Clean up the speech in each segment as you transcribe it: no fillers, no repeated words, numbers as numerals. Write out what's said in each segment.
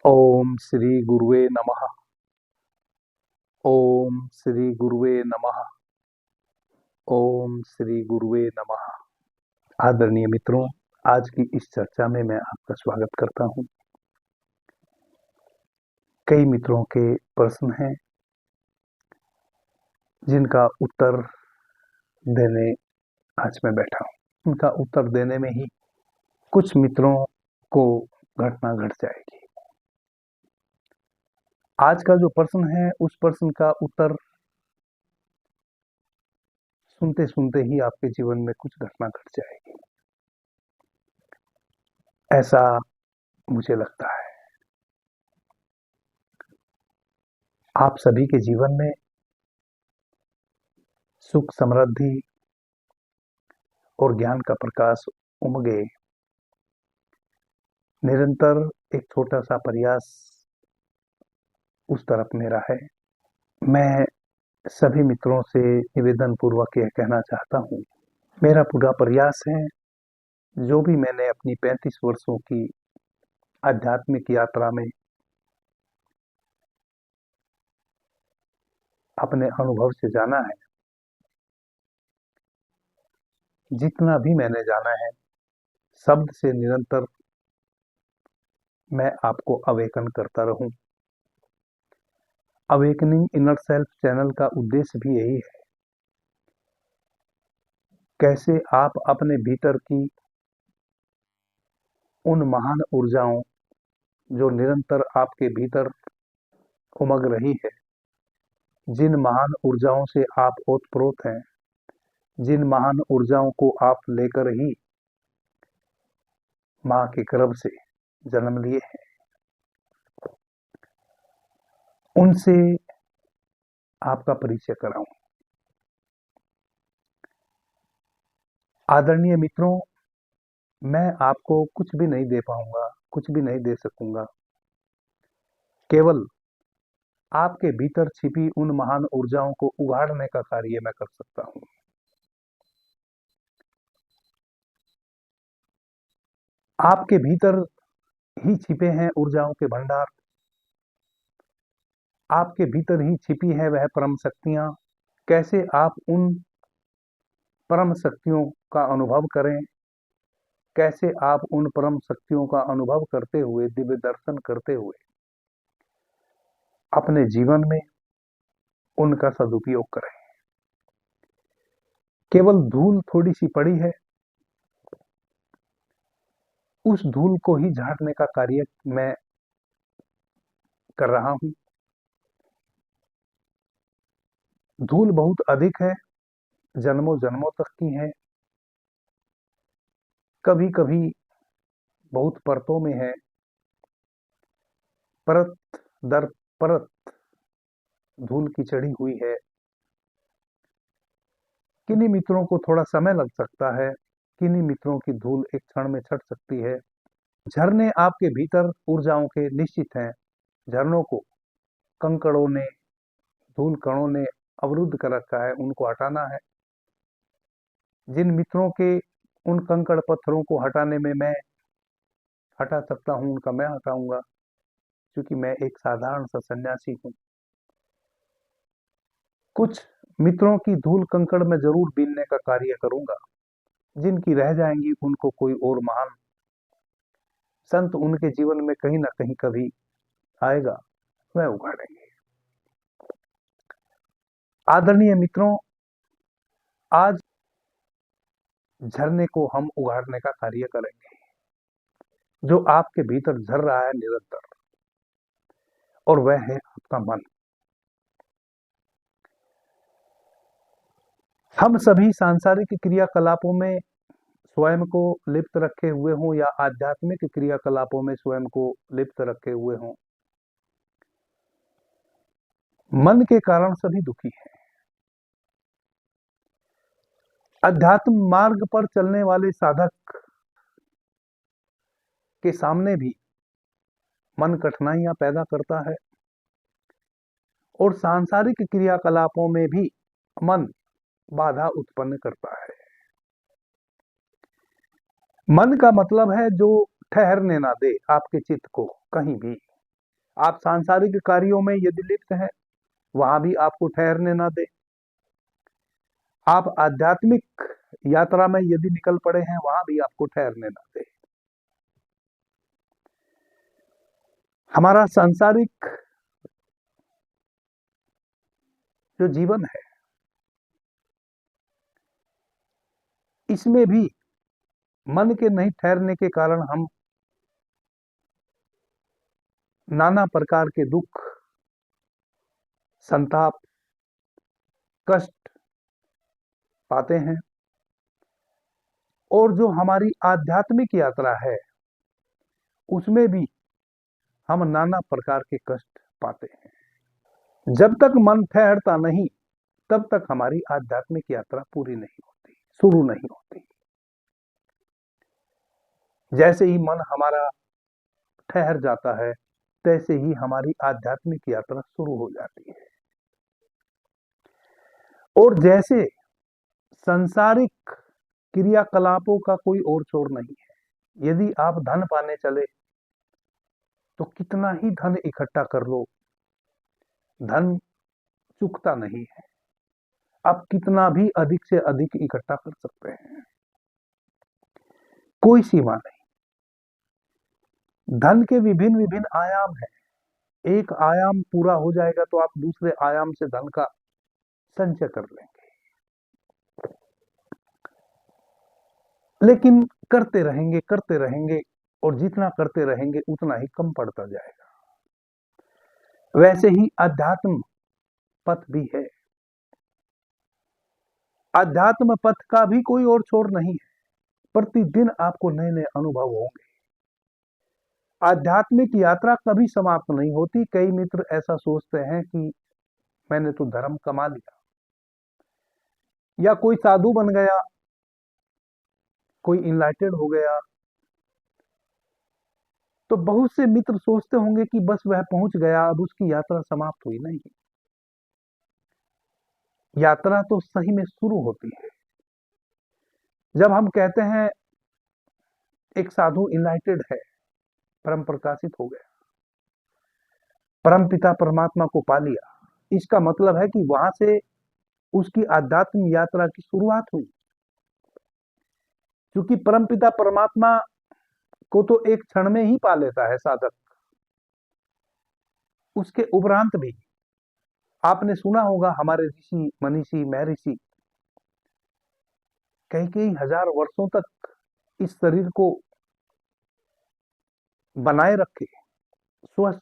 ओम श्री गुरुवे नमः। ओम श्री गुरुवे नमः। ओम श्री गुरुवे नमः। आदरणीय मित्रों, आज की इस चर्चा में मैं आपका स्वागत करता हूं। कई मित्रों के प्रश्न हैं जिनका उत्तर देने आज मैं बैठा हूं। उनका उत्तर देने में ही कुछ मित्रों को घटना घट जाएगी। आज का जो प्रश्न है उस प्रश्न का उत्तर सुनते सुनते ही आपके जीवन में कुछ घटना घट जाएगी, ऐसा मुझे लगता है। आप सभी के जीवन में सुख, समृद्धि और ज्ञान का प्रकाश उमगे। निरंतर एक छोटा सा प्रयास उस तरफ मेरा है। मैं सभी मित्रों से निवेदन पूर्वक यह कहना चाहता हूँ, मेरा पूरा प्रयास है जो भी मैंने अपनी 35 वर्षों की आध्यात्मिक यात्रा में अपने अनुभव से जाना है, जितना भी मैंने जाना है, शब्द से निरंतर मैं आपको अवेकन करता रहूं। अवेकनिंग इनर सेल्फ चैनल का उद्देश्य भी यही है, कैसे आप अपने भीतर की उन महान ऊर्जाओं जो निरंतर आपके भीतर उमग रही है, जिन महान ऊर्जाओं से आप ओतप्रोत हैं, जिन महान ऊर्जाओं को आप लेकर ही मां के गर्भ से जन्म लिए हैं, उनसे आपका परिचय कराऊं। आदरणीय मित्रों, मैं आपको कुछ भी नहीं दे पाऊंगा, कुछ भी नहीं दे सकूंगा। केवल आपके भीतर छिपी उन महान ऊर्जाओं को उगाड़ने का कार्य मैं कर सकता हूं। आपके भीतर ही छिपे हैं ऊर्जाओं के भंडार, आपके भीतर ही छिपी है वह परम शक्तियां। कैसे आप उन परम शक्तियों का अनुभव करें, कैसे आप उन परम शक्तियों का अनुभव करते हुए, दिव्य दर्शन करते हुए अपने जीवन में उनका सदुपयोग करें। केवल धूल थोड़ी सी पड़ी है, उस धूल को ही झाड़ने का कार्य मैं कर रहा हूं। धूल बहुत अधिक है, जन्मों जन्मों तक की है, कभी कभी बहुत परतों में है, परत दर परत धूल की चढ़ी हुई है। किन्हीं मित्रों को थोड़ा समय लग सकता है, किन्हीं मित्रों की धूल एक क्षण में छट सकती है। झरने आपके भीतर ऊर्जाओं के निश्चित हैं। झरनों को कंकड़ों ने, धूल कणों ने अवरुद्ध कर रखा है, उनको हटाना है। जिन मित्रों के उन कंकड़ पत्थरों को हटाने में मैं हटा सकता हूं, उनका मैं हटाऊंगा, क्योंकि मैं एक साधारण सा सन्यासी हूं। कुछ मित्रों की धूल कंकड़ में जरूर बीनने का कार्य करूंगा। जिनकी रह जाएंगी उनको कोई और महान संत उनके जीवन में कहीं ना कहीं कभी आएगा, वह उगाड़ेंगे। आदरणीय मित्रों, आज झरने को हम उगाड़ने का कार्य करेंगे, जो आपके भीतर झर रहा है निरंतर, और वह है आपका मन। हम सभी सांसारिक क्रियाकलापों में स्वयं को लिप्त रखे हुए हों या आध्यात्मिक क्रियाकलापों में स्वयं को लिप्त रखे हुए हों, मन के कारण सभी दुखी हैं। अध्यात्म मार्ग पर चलने वाले साधक के सामने भी मन कठिनाइयां पैदा करता है, और सांसारिक क्रियाकलापों में भी मन बाधा उत्पन्न करता है। मन का मतलब है जो ठहरने ना दे आपके चित्त को कहीं भी। आप सांसारिक कार्यों में यदि लिप्त हैं, वहां भी आपको ठहरने ना दे। आप आध्यात्मिक यात्रा में यदि निकल पड़े हैं, वहां भी आपको ठहरने ना दे। हमारा सांसारिक जो जीवन है, इसमें भी मन के नहीं ठहरने के कारण हम नाना प्रकार के दुख, संताप, कष्ट पाते हैं। और जो हमारी आध्यात्मिक यात्रा है, उसमें भी हम नाना प्रकार के कष्ट पाते हैं। जब तक मन ठहरता नहीं, तब तक हमारी आध्यात्मिक यात्रा पूरी नहीं होती, शुरू नहीं होती। जैसे ही मन हमारा ठहर जाता है, तैसे ही हमारी आध्यात्मिक यात्रा शुरू हो जाती है। और जैसे सांसारिक क्रियाकलापों का कोई और छोर नहीं है। यदि आप धन पाने चले, तो कितना ही धन इकट्ठा कर लो, धन चुकता नहीं है। आप कितना भी अधिक से अधिक इकट्ठा कर सकते हैं, कोई सीमा नहीं। धन के विभिन्न विभिन्न आयाम हैं। एक आयाम पूरा हो जाएगा तो आप दूसरे आयाम से धन का संचय कर लेंगे, लेकिन करते रहेंगे और जितना करते रहेंगे उतना ही कम पड़ता जाएगा। वैसे ही अध्यात्म पथ भी है। अध्यात्म पथ का भी कोई और छोर नहीं है। प्रतिदिन आपको नए नए अनुभव होंगे। आध्यात्मिक यात्रा कभी समाप्त नहीं होती। कई मित्र ऐसा सोचते हैं कि मैंने तो धर्म कमा लिया, या कोई साधु बन गया, कोई इनलाइटेड हो गया, तो बहुत से मित्र सोचते होंगे कि बस वह पहुंच गया, अब उसकी यात्रा समाप्त हुई। नहीं, यात्रा तो सही में शुरू होती है। जब हम कहते हैं एक साधु इनलाइटेड है, परम प्रकाशित हो गया, परम पिता परमात्मा को पा लिया, इसका मतलब है कि वहां से उसकी आध्यात्मिक यात्रा की शुरुआत हुई। क्योंकि परम पिता परमात्मा को तो एक क्षण में ही पा लेता है साधक। उसके उपरांत भी आपने सुना होगा, हमारे ऋषि मनीषी महर्षि कई कई हजार वर्षों तक इस शरीर को बनाए रखे, स्वस्थ,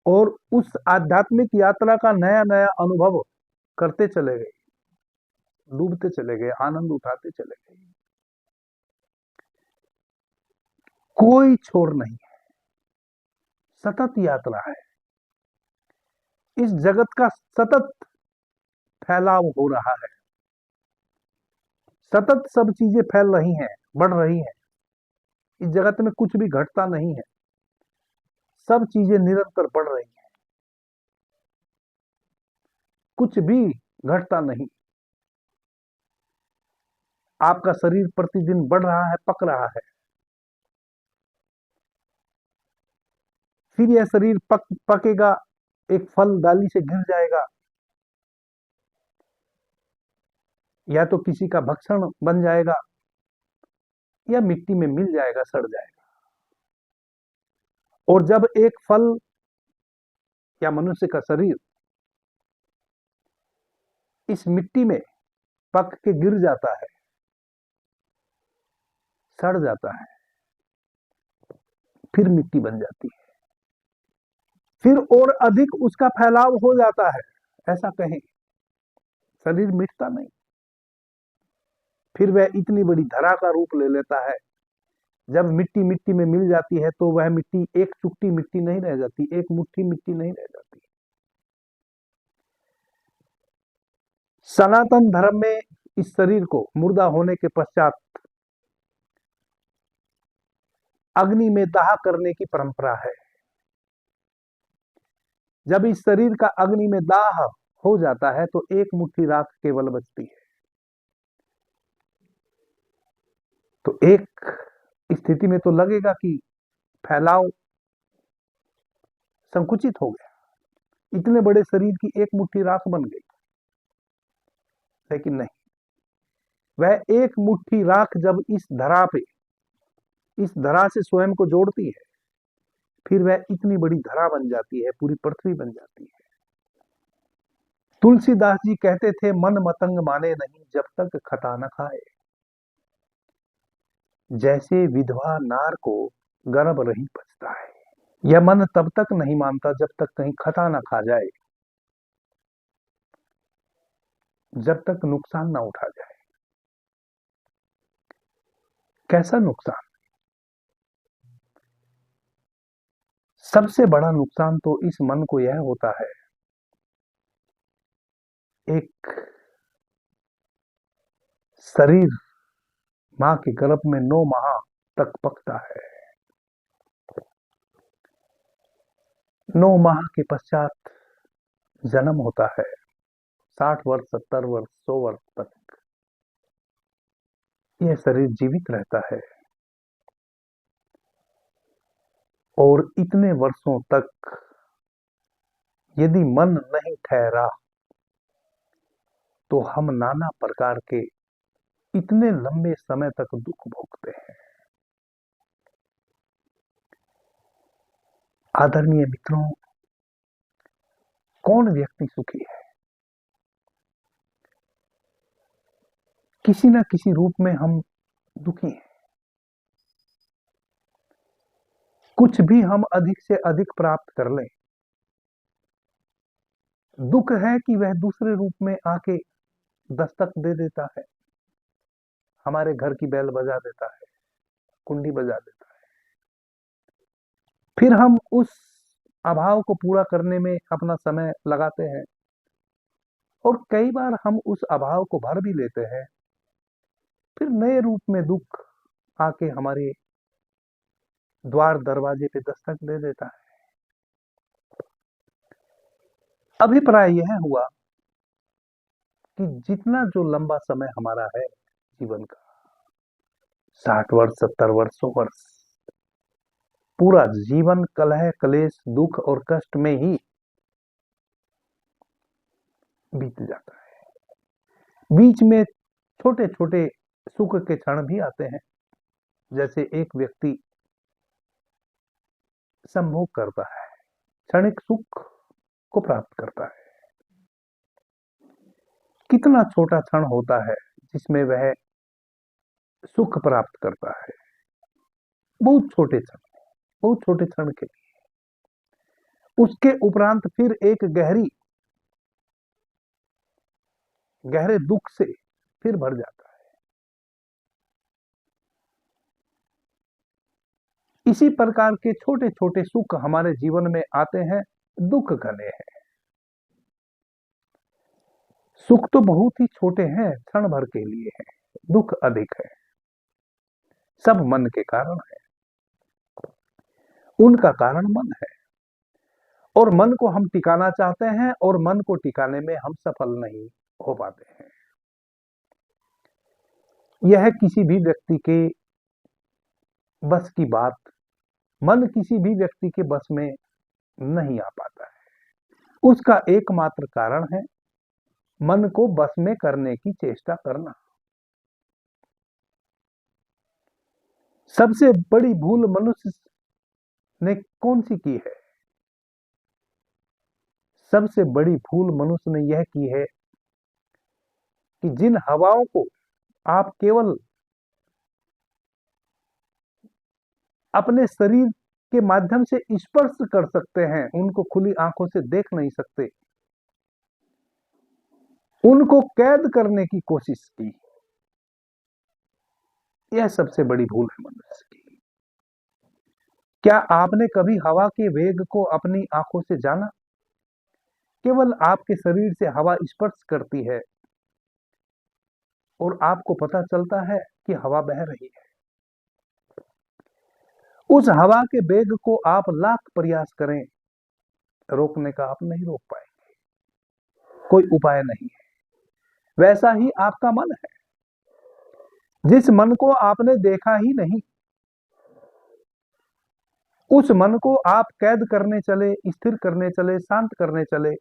और उस आध्यात्मिक यात्रा का नया नया अनुभव करते चले गए, डूबते चले गए, आनंद उठाते चले गए। कोई छोर नहीं है, सतत यात्रा है। इस जगत का सतत फैलाव हो रहा है, सतत सब चीजें फैल रही हैं, बढ़ रही हैं। इस जगत में कुछ भी घटता नहीं है, सब चीजें निरंतर बढ़ रही हैं, कुछ भी घटता नहीं। आपका शरीर प्रतिदिन बढ़ रहा है, पक रहा है, फिर यह शरीर पकेगा, एक फल डाली से गिर जाएगा, या तो किसी का भक्षण बन जाएगा, या मिट्टी में मिल जाएगा, सड़ जाएगा। और जब एक फल या मनुष्य का शरीर इस मिट्टी में पक के गिर जाता है, सड़ जाता है, फिर मिट्टी बन जाती है, फिर और अधिक उसका फैलाव हो जाता है। ऐसा कहें, शरीर मिटता नहीं, फिर वह इतनी बड़ी धरा का रूप ले लेता है। जब मिट्टी मिट्टी में मिल जाती है, तो वह मिट्टी एक चुट्टी मिट्टी नहीं रह जाती, एक मुट्ठी मिट्टी नहीं रह जाती। सनातन धर्म में इस शरीर को मुर्दा होने के पश्चात अग्नि में दाह करने की परंपरा है। जब इस शरीर का अग्नि में दाह हो जाता है, तो एक मुट्ठी राख केवल बचती है। तो एक स्थिति में तो लगेगा कि फैलाव संकुचित हो गया, इतने बड़े शरीर की एक मुट्ठी राख बन गई। लेकिन नहीं, वह एक मुट्ठी राख जब इस धरा से स्वयं को जोड़ती है, फिर वह इतनी बड़ी धरा बन जाती है, पूरी पृथ्वी बन जाती है। तुलसीदास जी कहते थे, मन मतंग माने नहीं जब तक खता न खाए। जैसे विधवा नार को गर्भ रही पचता है, यह मन तब तक नहीं मानता जब तक कहीं खता ना खा जाए, जब तक नुकसान ना उठा जाए। कैसा नुकसान? सबसे बड़ा नुकसान तो इस मन को यह होता है, एक शरीर मां के गर्भ में 9 माह तक पकता है। 9 माह के पश्चात जन्म होता है। 60 वर्ष, 70 वर्ष, 100 वर्ष तक यह शरीर जीवित रहता है, और इतने वर्षों तक यदि मन नहीं ठहरा तो हम नाना प्रकार के इतने लंबे समय तक दुख भोगते हैं। आदरणीय मित्रों, कौन व्यक्ति सुखी है? किसी न किसी रूप में हम दुखी हैं। कुछ भी हम अधिक से अधिक प्राप्त कर लें, दुख है कि वह दूसरे रूप में आके दस्तक दे देता है, हमारे घर की बैल बजा देता है, कुंडी बजा देता है। फिर हम उस अभाव को पूरा करने में अपना समय लगाते हैं, और कई बार हम उस अभाव को भर भी लेते हैं। फिर नए रूप में दुख आके हमारे द्वार दरवाजे पे दस्तक दे देता है। अभिप्राय यह हुआ कि जितना जो लंबा समय हमारा है जीवन का, 60 वर्ष, 70 वर्ष, 100 वर्ष, पूरा जीवन कलह, क्लेश, दुख और कष्ट में ही बीत जाता है। बीच में छोटे छोटे सुख के क्षण भी आते हैं, जैसे एक व्यक्ति संभोग करता है, क्षणिक सुख को प्राप्त करता है। कितना छोटा क्षण होता है जिसमें वह सुख प्राप्त करता है, बहुत छोटे क्षण, बहुत छोटे क्षण के लिए। उसके उपरांत फिर एक गहरे दुख से फिर भर जाता है। इसी प्रकार के छोटे छोटे सुख हमारे जीवन में आते हैं, दुख घने हैं। सुख तो बहुत ही छोटे हैं, क्षण भर के लिए हैं, दुख अधिक है। सब मन के कारण है, उनका कारण मन है, और मन को हम टिकाना चाहते हैं, और मन को टिकाने में हम सफल नहीं हो पाते हैं। यह किसी भी व्यक्ति के बस की बात, मन किसी भी व्यक्ति के बस में नहीं आ पाता है। उसका एकमात्र कारण है मन को बस में करने की चेष्टा करना। सबसे बड़ी भूल मनुष्य ने कौन सी की है? सबसे बड़ी भूल मनुष्य ने यह की है कि जिन हवाओं को आप केवल अपने शरीर के माध्यम से स्पर्श कर सकते हैं, उनको खुली आंखों से देख नहीं सकते, उनको कैद करने की कोशिश की। यह सबसे बड़ी भूल है मनुष्य की। क्या आपने कभी हवा के वेग को अपनी आंखों से जाना? केवल आपके शरीर से हवा स्पर्श करती है और आपको पता चलता है कि हवा बह रही है। उस हवा के वेग को आप लाख प्रयास करें, रोकने का आप नहीं रोक पाएंगे, कोई उपाय नहीं है। वैसा ही आपका मन है, जिस मन को आपने देखा ही नहीं, उस मन को आप कैद करने चले, स्थिर करने चले, शांत करने चले,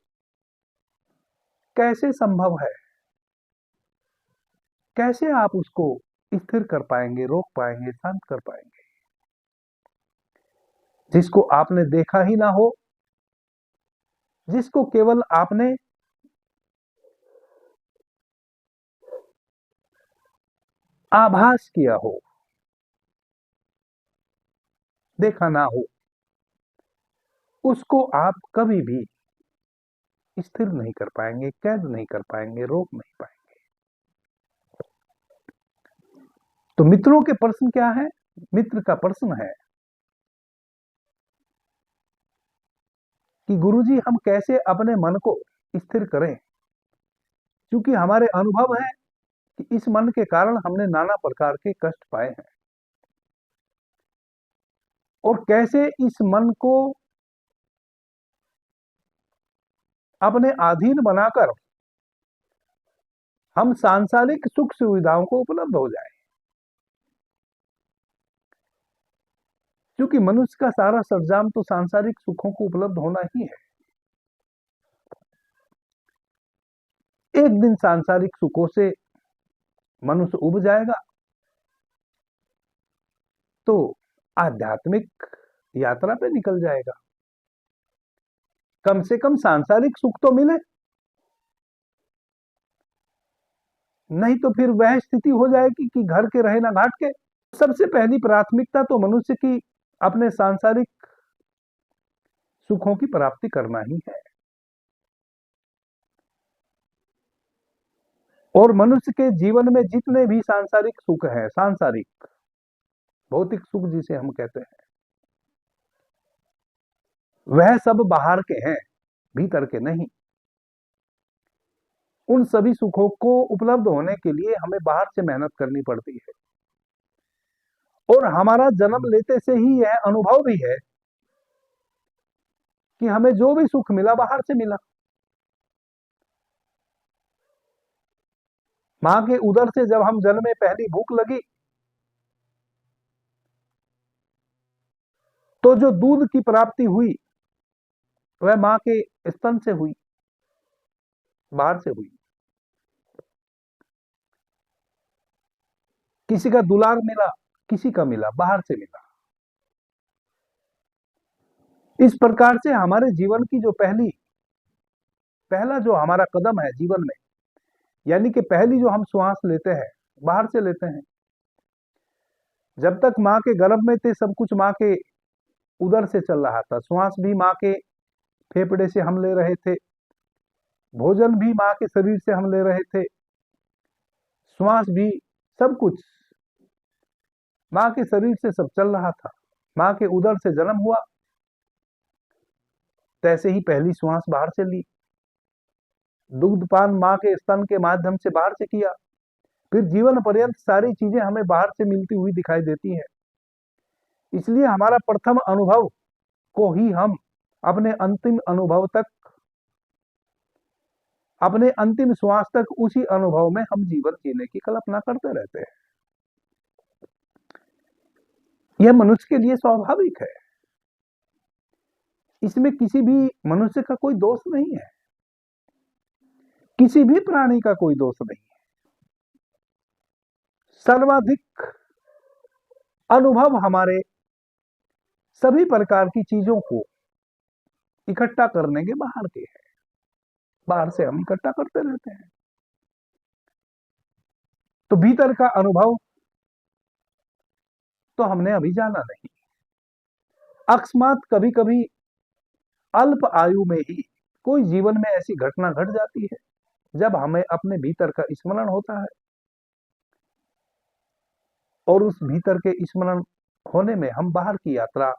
कैसे संभव है? कैसे आप उसको स्थिर कर पाएंगे, रोक पाएंगे, शांत कर पाएंगे? जिसको आपने देखा ही ना हो, जिसको केवल आपने आभास किया हो, देखा ना हो, उसको आप कभी भी स्थिर नहीं कर पाएंगे, कैद नहीं कर पाएंगे, रोक नहीं पाएंगे। तो मित्रों के प्रश्न क्या है? मित्र का प्रश्न है कि गुरुजी हम कैसे अपने मन को स्थिर करें, क्योंकि हमारे अनुभव है कि इस मन के कारण हमने नाना प्रकार के कष्ट पाए हैं, और कैसे इस मन को अपने अधीन बनाकर हम सांसारिक सुख सुविधाओं को उपलब्ध हो जाए, क्योंकि मनुष्य का सारा सरंजाम तो सांसारिक सुखों को उपलब्ध होना ही है। एक दिन सांसारिक सुखों से मनुष्य उब जाएगा तो आध्यात्मिक यात्रा पे निकल जाएगा। कम से कम सांसारिक सुख तो मिले, नहीं तो फिर वह स्थिति हो जाएगी कि घर के रहे ना घाट के। सबसे पहली प्राथमिकता तो मनुष्य की अपने सांसारिक सुखों की प्राप्ति करना ही है। और मनुष्य के जीवन में जितने भी सांसारिक सुख है, सांसारिक भौतिक सुख जिसे हम कहते हैं, वह सब बाहर के हैं, भीतर के नहीं। उन सभी सुखों को उपलब्ध होने के लिए हमें बाहर से मेहनत करनी पड़ती है, और हमारा जन्म लेते से ही यह अनुभव भी है कि हमें जो भी सुख मिला बाहर से मिला। मां के उदर से जब हम जन्मे, पहली भूख लगी तो जो दूध की प्राप्ति हुई वह मां के स्तन से हुई, बाहर से हुई। किसी का दुलार मिला, किसी का मिला बाहर से मिला। इस प्रकार से हमारे जीवन की जो पहला जो हमारा कदम है जीवन में, यानी कि पहली जो हम श्वास लेते हैं बाहर से लेते हैं। जब तक मां के गर्भ में थे सब कुछ मां के उदर से चल रहा था, श्वास भी मां के फेफड़े से हम ले रहे थे, भोजन भी मां के शरीर से हम ले रहे थे, श्वास भी, सब कुछ मां के शरीर से सब चल रहा था। मां के उदर से जन्म हुआ, तैसे ही पहली श्वास बाहर से ली, दुग्धपान मां के स्तन के माध्यम से बाहर से किया, फिर जीवन पर्यंत सारी चीजें हमें बाहर से मिलती हुई दिखाई देती है। इसलिए हमारा प्रथम अनुभव को ही हम अपने अंतिम अनुभव तक, अपने अंतिम श्वास तक, उसी अनुभव में हम जीवन जीने की कल्पना करते रहते हैं। यह मनुष्य के लिए स्वाभाविक है, इसमें किसी भी मनुष्य का कोई दोष नहीं है, किसी भी प्राणी का कोई दोष नहीं है। सर्वाधिक अनुभव हमारे सभी प्रकार की चीजों को इकट्ठा करने के बाहर के हैं, बाहर से हम इकट्ठा करते रहते हैं। तो भीतर का अनुभव तो हमने अभी जाना नहीं। अकस्मात कभी कभी अल्प आयु में ही कोई जीवन में ऐसी घटना घट जाती है जब हमें अपने भीतर का स्मरण होता है, और उस भीतर के स्मरण होने में हम बाहर की यात्रा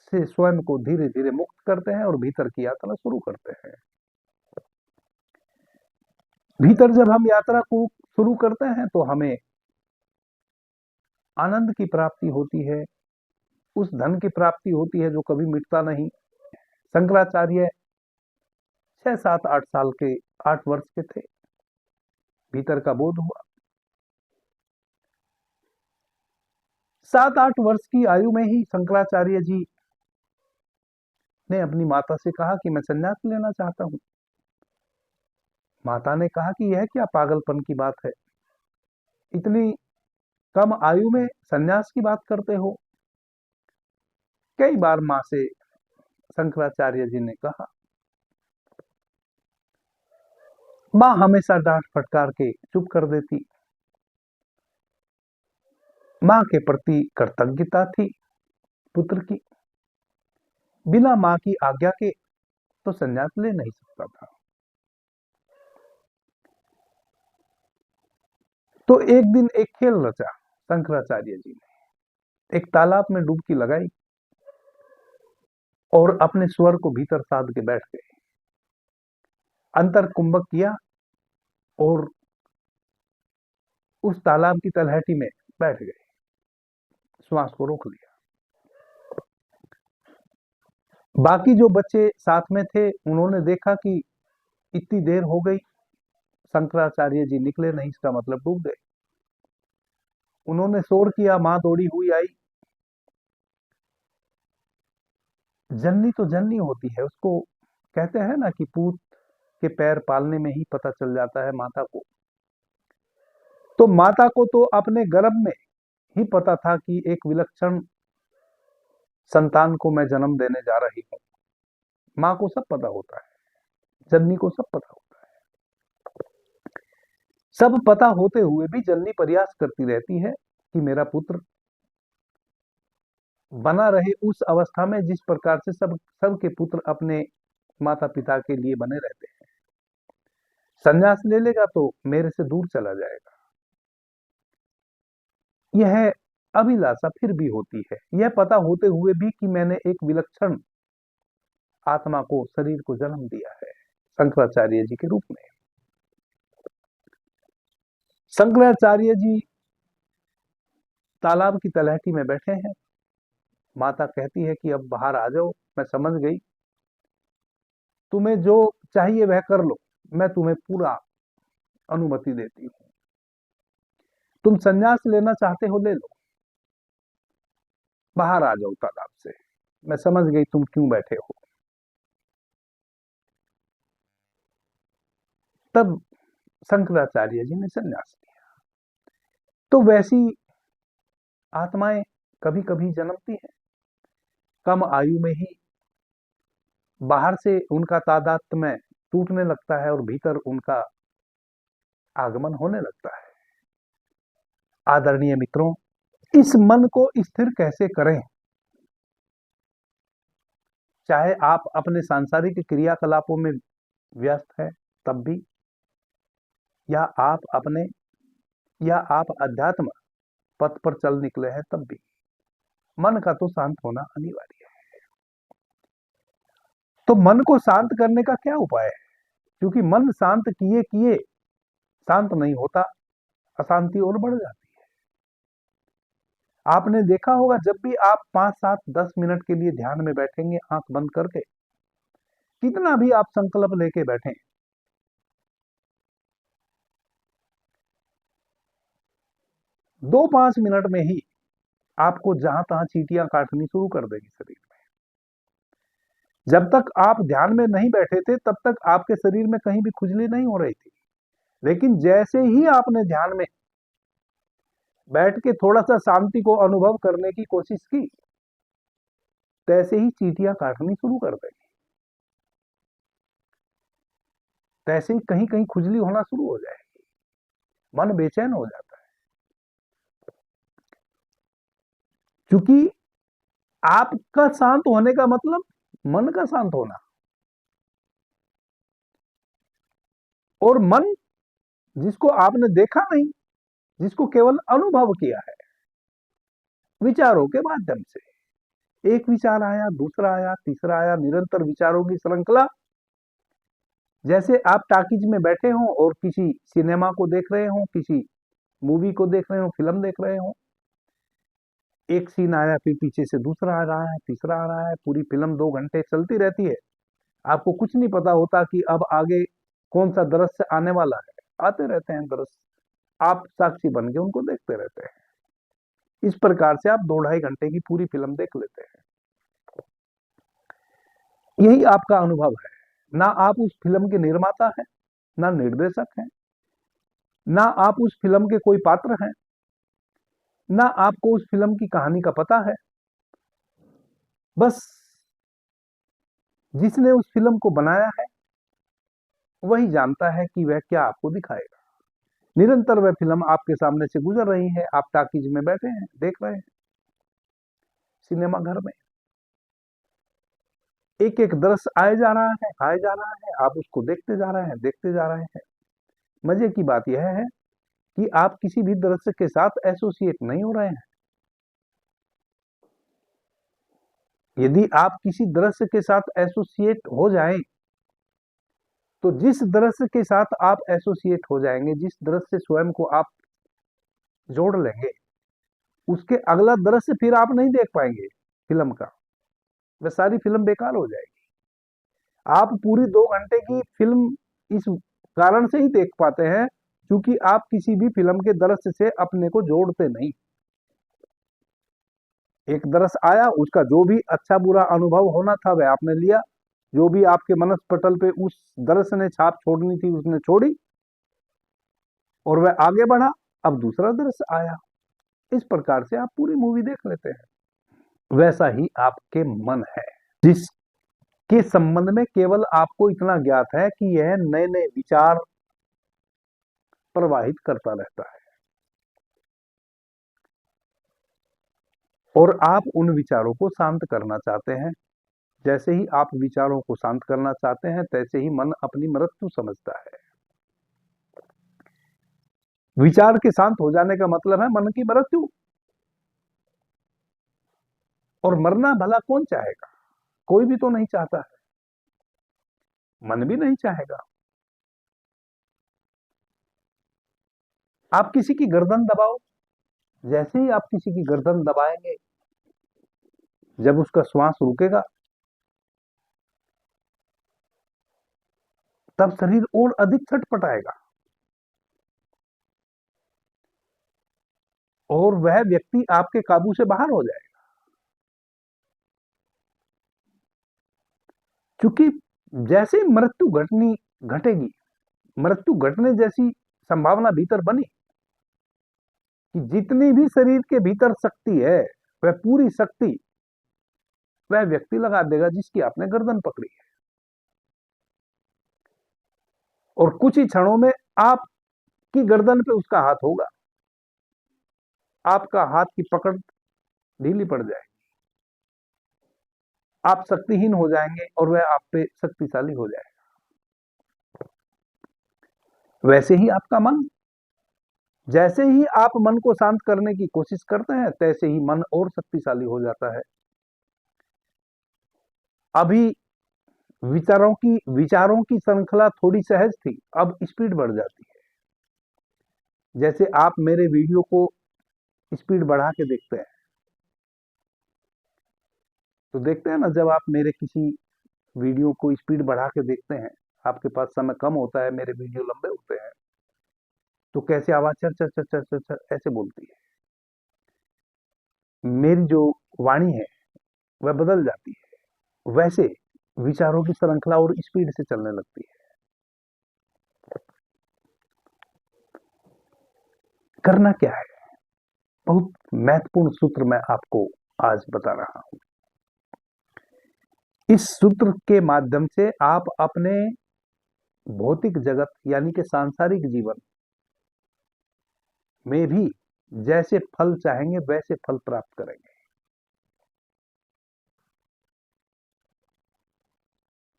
से स्वयं को धीरे धीरे मुक्त करते हैं और भीतर की यात्रा शुरू करते हैं। भीतर जब हम यात्रा को शुरू करते हैं तो हमें आनंद की प्राप्ति होती है, उस धन की प्राप्ति होती है जो कभी मिटता नहीं। शंकराचार्य 6, 7, 8 साल के, 8 वर्ष के थे, भीतर का बोध हुआ, 7-8 वर्ष की आयु में ही शंकराचार्य जी ने अपनी माता से कहा कि मैं संन्यास लेना चाहता हूं। माता ने कहा कि यह क्या पागलपन की बात है, इतनी कम आयु में संन्यास की बात करते हो। कई बार मां से शंकराचार्य जी ने कहा। मां हमेशा डांट फटकार के चुप कर देती। मां के प्रति कृतज्ञता थी पुत्र की। बिना मां की आज्ञा के तो संन्यास ले नहीं सकता था। तो एक दिन एक खेल रचा शंकराचार्य जी ने। एक तालाब में डुबकी लगाई और अपने स्वर को भीतर साध के बैठ गए। अंतर कुंभक किया और उस तालाब की तलहटी में बैठ गए। श्वास को रोक लिया। बाकी जो बच्चे साथ में थे उन्होंने देखा कि इतनी देर हो गई, शंकराचार्य जी निकले नहीं, इसका मतलब डूब गए। उन्होंने शोर किया, मां दौड़ी हुई आई। जननी तो जननी होती है, उसको कहते हैं ना कि पूत के पैर पालने में ही पता चल जाता है माता को। तो माता को तो अपने गर्भ में ही पता था कि एक विलक्षण संतान को मैं जन्म देने जा रही हूं। मां को सब पता होता है, जननी को सब पता होता है। सब पता होते हुए भी जननी प्रयास करती रहती है कि मेरा पुत्र बना रहे उस अवस्था में जिस प्रकार से सबके पुत्र अपने माता पिता के लिए बने रहते हैं। संन्यास ले लेगा तो मेरे से दूर चला जाएगा, यह अभिलाषा फिर भी होती है, यह पता होते हुए भी कि मैंने एक विलक्षण आत्मा को, शरीर को जन्म दिया है शंकराचार्य जी के रूप में। शंकराचार्य जी तालाब की तलहटी में बैठे हैं। माता कहती है कि अब बाहर आ जाओ, मैं समझ गई, तुम्हें जो चाहिए वह कर लो, मैं तुम्हें पूरा अनुमति देती हूं। तुम संन्यास लेना चाहते हो ले लो, बाहर आ जाओ तालाब से, मैं समझ गई तुम क्यों बैठे हो। तब शंकराचार्य जी ने संन्यास लिया। तो वैसी आत्माएं कभी कभी जन्मती हैं, कम आयु में ही बाहर से उनका तादात्म्य टूटने लगता है और भीतर उनका आगमन होने लगता है। आदरणीय मित्रों, इस मन को स्थिर कैसे करें? चाहे आप अपने सांसारिक क्रियाकलापों में व्यस्त हैं तब भी, या आप अध्यात्म पथ पर चल निकले हैं तब भी, मन का तो शांत होना अनिवार्य है। तो मन को शांत करने का क्या उपाय है? क्योंकि मन शांत किए किए शांत नहीं होता, अशांति और बढ़ जाती है। आपने देखा होगा जब भी आप 5, 7, 10 मिनट के लिए ध्यान में बैठेंगे आंख बंद करके, कितना भी आप संकल्प लेके बैठें, 2-5 मिनट में ही आपको जहां तहां चींटियां काटनी शुरू कर देगी शरीर में। जब तक आप ध्यान में नहीं बैठे थे तब तक आपके शरीर में कहीं भी खुजली नहीं हो रही थी, लेकिन जैसे ही आपने ध्यान में बैठ के थोड़ा सा शांति को अनुभव करने की कोशिश की, तैसे ही चींटियां काटनी शुरू कर देगी, तैसे ही कहीं कहीं खुजली होना शुरू हो जाएगी, मन बेचैन हो जाता है। क्योंकि आपका शांत होने का मतलब मन का शांत होना, और मन जिसको आपने देखा नहीं, जिसको केवल अनुभव किया है विचारों के माध्यम से, एक विचार आया, दूसरा आया, तीसरा आया, निरंतर विचारों की श्रृंखला। जैसे आप टाकीज में बैठे हो और किसी सिनेमा को देख रहे हो, किसी मूवी को देख रहे हो, फिल्म देख रहे हो, एक सीन आया, फिर पीछे से दूसरा आ रहा है, तीसरा आ रहा है, पूरी फिल्म 2 घंटे चलती रहती है, आपको कुछ नहीं पता होता कि अब आगे कौन सा दृश्य आने वाला है। आते रहते हैं दृश्य, आप साक्षी बन के उनको देखते रहते हैं। इस प्रकार से आप 2-2.5 घंटे की पूरी फिल्म देख लेते हैं। यही आपका अनुभव है। ना आप उस फिल्म के निर्माता हैं, ना निर्देशक हैं, ना आप उस फिल्म के कोई पात्र हैं, ना आपको उस फिल्म की कहानी का पता है। बस जिसने उस फिल्म को बनाया है वही जानता है कि वह क्या आपको दिखाएगा। निरंतर वह फिल्म आपके सामने से गुजर रही है, आप टाकीज में बैठे हैं, देख रहे हैं, सिनेमा घर में एक एक दृश्य आए जा रहा है, आए जा रहा है, आप उसको देखते जा रहे हैं, देखते जा रहे हैं। मजे की बात यह है कि आप किसी भी दृश्य के साथ एसोसिएट नहीं हो रहे हैं। यदि आप किसी दृश्य के साथ एसोसिएट हो जाएं, तो जिस दृश्य के साथ आप एसोसिएट हो जाएंगे, जिस दृश्य से स्वयं को आप जोड़ लेंगे, उसके अगला दृश्य फिर आप नहीं देख पाएंगे फिल्म का। वह सारी फिल्म बेकार हो जाएगी। आप पूरी 2 घंटे की फिल्म इस कारण से ही देख पाते हैं क्योंकि आप किसी भी फिल्म के दृश्य से अपने को जोड़ते नहीं। एक दृश्य आया, उसका जो भी अच्छा बुरा अनुभव होना था वह आपने लिया, जो भी आपके मनस पटल पे उस दृश्य ने छाप छोड़नी थी उसने छोड़ी और वह आगे बढ़ा। अब दूसरा दृश्य आया, इस प्रकार से आप पूरी मूवी देख लेते हैं। वैसा ही आपके मन है, जिसके संबंध में केवल आपको इतना ज्ञात है कि यह नए नए विचार प्रवाहित करता रहता है और आप उन विचारों को शांत करना चाहते हैं। जैसे ही आप विचारों को शांत करना चाहते हैं, तैसे ही मन अपनी मृत्यु समझता है। विचार के शांत हो जाने का मतलब है मन की मृत्यु। और मरना भला कौन चाहेगा? कोई भी तो नहीं चाहता है, मन भी नहीं चाहेगा। आप किसी की गर्दन दबाओ, जैसे ही आप किसी की गर्दन दबाएंगे, जब उसका श्वास रुकेगा तब शरीर और अधिक छटपटाएगा और वह व्यक्ति आपके काबू से बाहर हो जाएगा। क्योंकि जैसे मृत्यु घटेगी, मृत्यु घटने जैसी संभावना भीतर बनी कि जितनी भी शरीर के भीतर शक्ति है वह पूरी शक्ति वह व्यक्ति लगा देगा जिसकी आपने गर्दन पकड़ी है। और कुछ ही क्षणों में आपकी गर्दन पे उसका हाथ होगा, आपका हाथ की पकड़ ढीली पड़ जाएगी, आप शक्तिहीन हो जाएंगे और वह आप पे शक्तिशाली हो जाएगा। वैसे ही आपका मन, जैसे ही आप मन को शांत करने की कोशिश करते हैं तैसे ही मन और शक्तिशाली हो जाता है। अभी विचारों की श्रृंखला थोड़ी सहज थी, अब स्पीड बढ़ जाती है। जैसे आप मेरे वीडियो को स्पीड बढ़ा के देखते हैं, तो देखते हैं ना, जब आप मेरे किसी वीडियो को स्पीड बढ़ा के देखते हैं, आपके पास समय कम होता है, मेरे वीडियो लंबे होते हैं, तो कैसे आवाज चर चर चर चर चर चर ऐसे बोलती है। मेरी जो वाणी है वह बदल जाती है। वैसे विचारों की श्रृंखला और स्पीड से चलने लगती है। करना क्या है? बहुत महत्वपूर्ण सूत्र मैं आपको आज बता रहा हूं। इस सूत्र के माध्यम से आप अपने भौतिक जगत यानी कि सांसारिक जीवन में भी जैसे फल चाहेंगे वैसे फल प्राप्त करेंगे।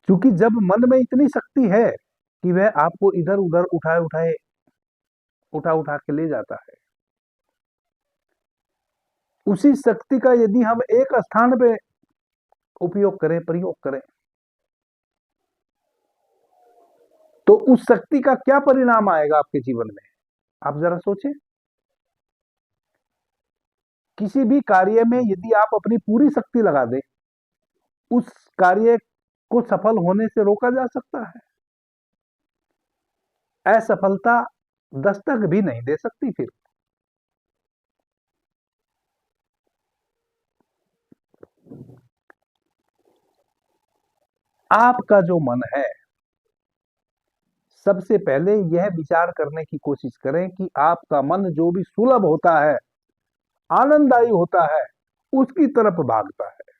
क्योंकि जब मन में इतनी शक्ति है कि वह आपको इधर उधर उठा उठा के ले जाता है, उसी शक्ति का यदि हम एक स्थान पे उपयोग करें, प्रयोग करें, तो उस शक्ति का क्या परिणाम आएगा आपके जीवन में, आप जरा सोचें। किसी भी कार्य में यदि आप अपनी पूरी शक्ति लगा दें, उस कार्य को सफल होने से रोका जा सकता है? असफलता दस्तक भी नहीं दे सकती फिर। आपका जो मन है, सबसे पहले यह विचार करने की कोशिश करें कि आपका मन जो भी सुलभ होता है, आनंददायी होता है, उसकी तरफ भागता है।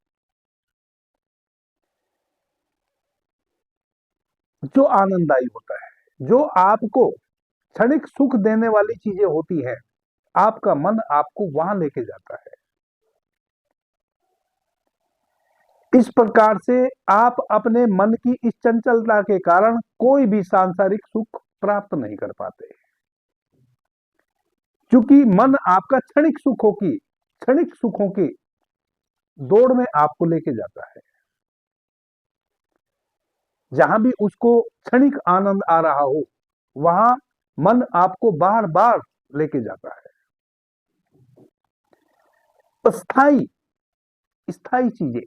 जो आनंददायी होता है, जो आपको क्षणिक सुख देने वाली चीजें होती हैं, आपका मन आपको वहां लेके जाता है। इस प्रकार से आप अपने मन की इस चंचलता के कारण कोई भी सांसारिक सुख प्राप्त नहीं कर पाते, क्योंकि मन आपका क्षणिक सुखों की दौड़ में आपको लेके जाता है। जहां भी उसको क्षणिक आनंद आ रहा हो, वहां मन आपको बार बार लेके जाता है। स्थायी स्थायी चीजें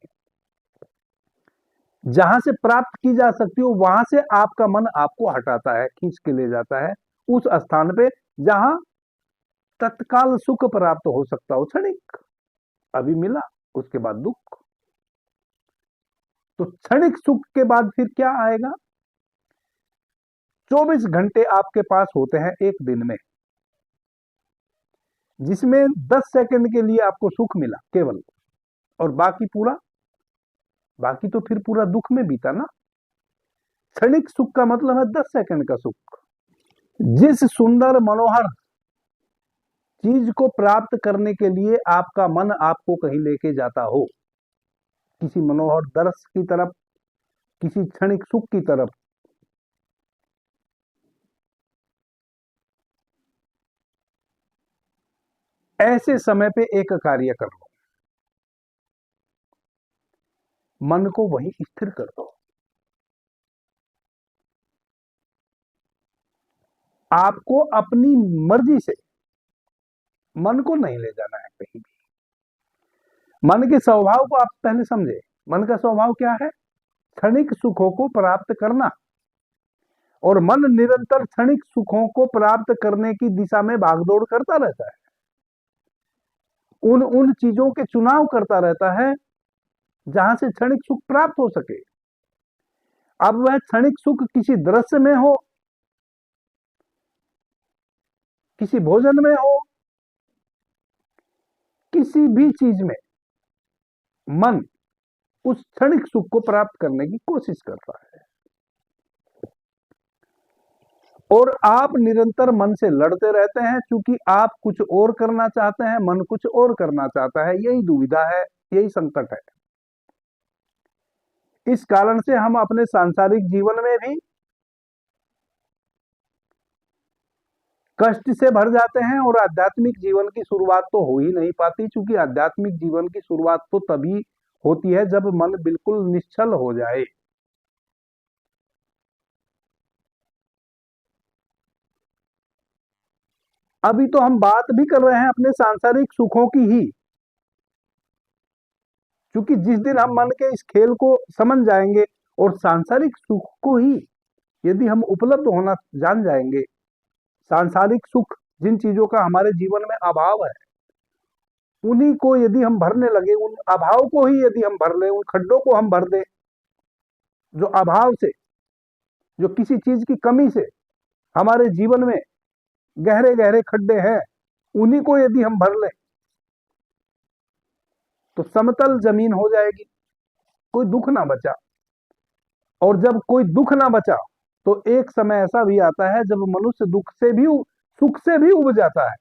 जहां से प्राप्त की जा सकती हो, वहां से आपका मन आपको हटाता है, खींच के ले जाता है उस स्थान पे जहां तत्काल सुख प्राप्त हो सकता हो, क्षणिक अभी मिला, उसके बाद दुख। तो क्षणिक सुख के बाद फिर क्या आएगा? 24 घंटे आपके पास होते हैं एक दिन में, जिसमें 10 सेकंड के लिए आपको सुख मिला केवल, और बाकी तो फिर पूरा दुख में बीता ना। क्षणिक सुख का मतलब है 10 सेकंड का सुख। जिस सुंदर मनोहर चीज को प्राप्त करने के लिए आपका मन आपको कहीं लेके जाता हो, किसी मनोहर दृश्य की तरफ, किसी क्षणिक सुख की तरफ, ऐसे समय पे एक कार्य कर लो, मन को वहीं स्थिर कर दो। आपको अपनी मर्जी से मन को नहीं ले जाना है कहीं भी। मन के स्वभाव को आप पहले समझे। मन का स्वभाव क्या है? क्षणिक सुखों को प्राप्त करना, और मन निरंतर क्षणिक सुखों को प्राप्त करने की दिशा में भागदौड़ करता रहता है, उन उन चीजों के चुनाव करता रहता है जहां से क्षणिक सुख प्राप्त हो सके। अब वह क्षणिक सुख किसी दृश्य में हो, किसी भोजन में हो, किसी भी चीज में मन उस क्षणिक सुख को प्राप्त करने की कोशिश करता है, और आप निरंतर मन से लड़ते रहते हैं, क्योंकि आप कुछ और करना चाहते हैं, मन कुछ और करना चाहता है। यही दुविधा है, यही संकट है। इस कारण से हम अपने सांसारिक जीवन में भी कष्ट से भर जाते हैं, और आध्यात्मिक जीवन की शुरुआत तो हो ही नहीं पाती, क्योंकि आध्यात्मिक जीवन की शुरुआत तो तभी होती है जब मन बिल्कुल निश्चल हो जाए। अभी तो हम बात भी कर रहे हैं अपने सांसारिक सुखों की ही, क्योंकि जिस दिन हम मन के इस खेल को समझ जाएंगे और सांसारिक सुख को ही यदि हम उपलब्ध होना जान जाएंगे, सांसारिक सुख जिन चीजों का हमारे जीवन में अभाव है, उन्हीं को यदि हम भरने लगे, उन अभाव को ही यदि हम भर ले, उन खड्डों को हम भर दे, जो अभाव से, जो किसी चीज की कमी से हमारे जीवन में गहरे गहरे खड्डे हैं, उन्हीं को यदि हम भर ले तो समतल जमीन हो जाएगी, कोई दुख ना बचा। और जब कोई दुख ना बचा तो एक समय ऐसा भी आता है जब मनुष्य सुख से भी उब जाता है।